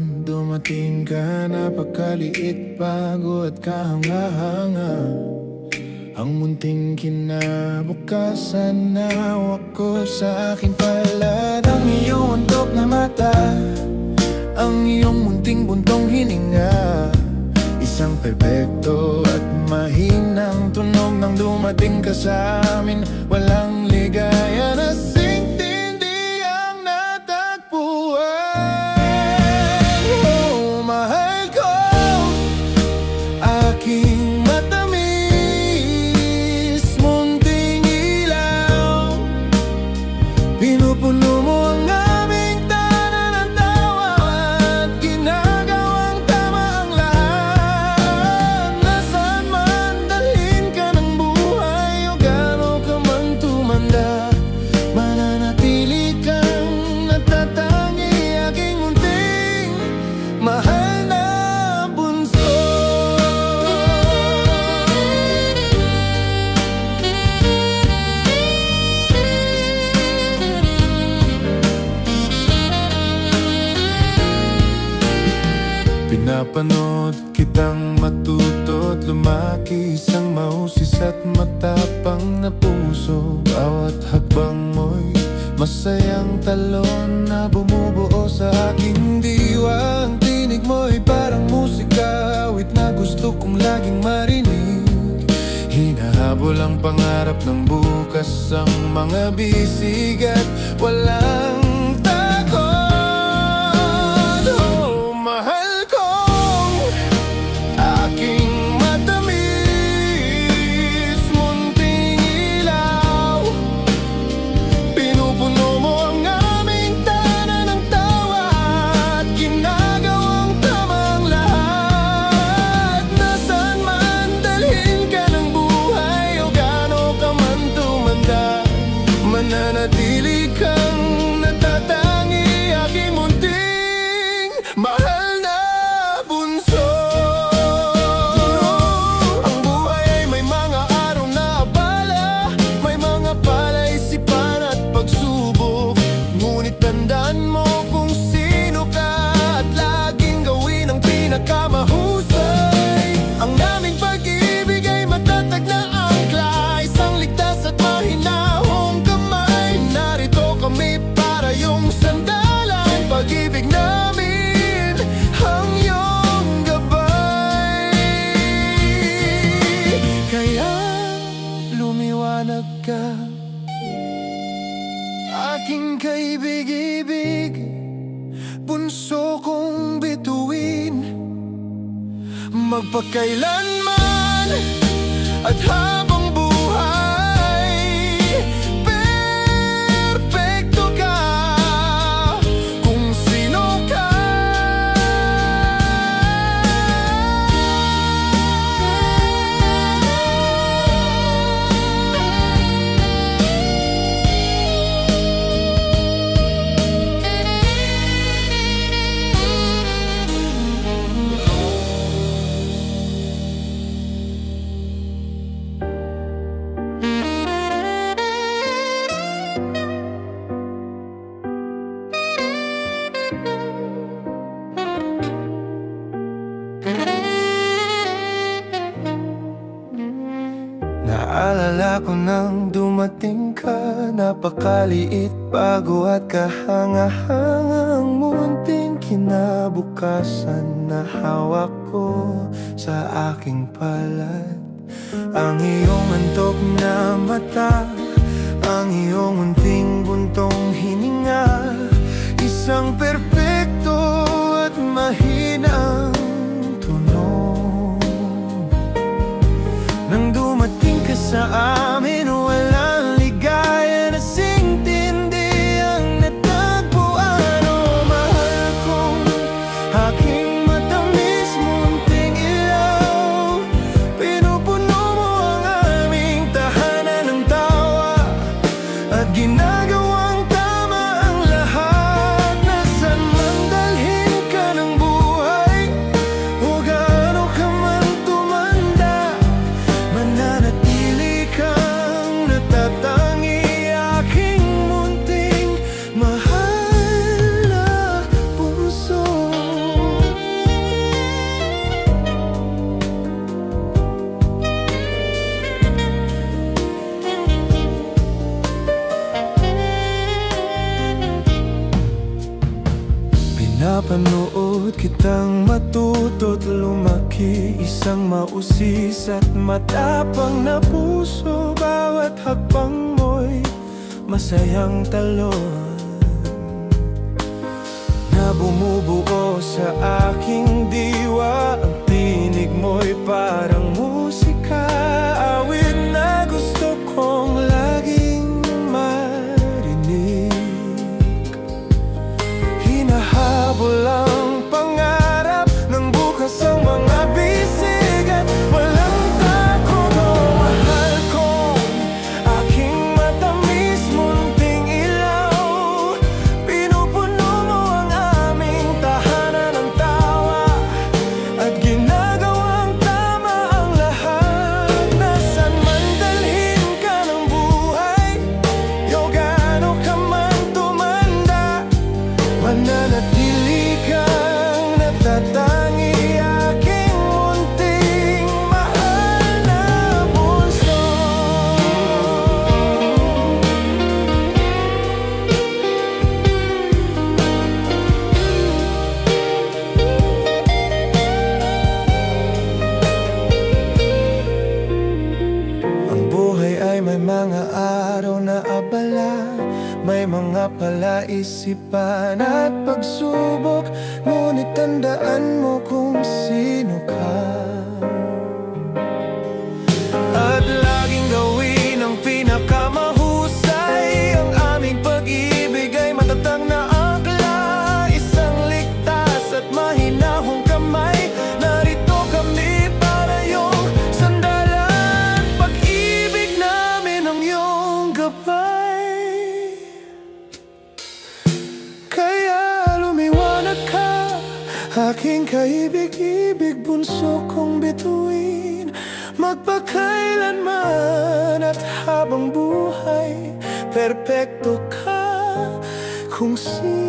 dumating ka, napakaliit, bago at kahanga-hanga. Ang munting kinabukasan na hawak ko sa aking palad. Ang iyong antok na mata, ang iyong munting buntong hininga, isang perpekto at mahinang tunog nang dumating ka sa amin. Walang ligaya na sintindi ang natagpuan. Oh, mahal ko, aking matamis, munting ilaw, pinupuno mo ang aming tanan ng tawa at ginagawang tama ang lahat. Nasaan man dalhin ka ng buhay o gaano ka man tumanda, mananatili kang natatangi, aking munting mahal na bunso. Pinapanood kitang matuto't lumaki, isang mahusis at matapang na puso. Bawat hakbang mo'y masayang talon na bumubuo sa aking diwa. Ang tinig mo'y parang musika, awit na gusto kong laging marinig. Hinahabol ang pangarap ng bukas, ang mga bisig at walang takot. Oh, mahal ko, aking matamis, munting ilaw, pinupuno mo ang aming tanan ng tawa at ginagawang tama ang lahat. Nasaan man dalhin ka ng buhay o gaano ka man tumanda, mananatili kang natatangi, aking munting mahal na bunso. Ang buhay ay may mga araw na abala, may mga palaisipan at pagsubok. Ngunit tandaan mo kung sino ka at laging gawin ang pinakamahusay. Ang aming pag-ibig ay matatag na angkla, isang ligtas at mahinahong kamay. Narito kami para iyong sandalan, pag-ibig namin ang iyong gabay. Kaya lumiwanag ka, aking kaibig-ibig, bunso kong bituin, magpakailanman at habang buhay. Perpekto ka kung sino ka. Naalala ko nang dumating ka, napakaliit, bago at kahanga-hangang munting kinabukasan na hawak ko sa aking palad. Ang iyong antok na mata, ang iyong munting buntong hininga, isang perpekto at mahinang tunog. Nang dumating ka sa amin, walang ligaya na sintindi ang natagpuan. Oh, mahal kong aking matamis, munting ilaw, pinupuno mo ang aming tahanan ng tawa at ginagawang tama ang lahat. Nasaan man Inabot kitang matuto't lumaki, isang mausis at matapang na puso. Bawat hakbang mo'y masayang talon na bumubuo sa aking diwa. Ang tinig mo'y parang musika, awit na gusto kong laging marinig. Hinahabol ang pangarap ng bukas ang mga bisig at walang takot. Oh, mahal kong aking matamis munting ilaw, pinupuno mo ang aming tahanan ng tawa at ginagawang tama ang lahat. Nasaan man dalhin ka ng buhay, yo gaano ka man tumanda, mananatili kang natatangi, aking munting mahal na bunso. Ang buhay ay may mga araw na abala, may mga palaisipan at pagsubok, ngunit tandaan mo kung sino ka. At laging gawin ang pinakamahusay, ang aming pag-ibig ay matatag na akla, isang ligtas at mahinahong kamay. Narito kami para iyong sandalan, pag-ibig namin ang iyong gabay. Kaya lumiwanag ka, aking kaibig-ibig, bunso kong bituin, magpakailanman at habang buhay, perpekto ka kung sino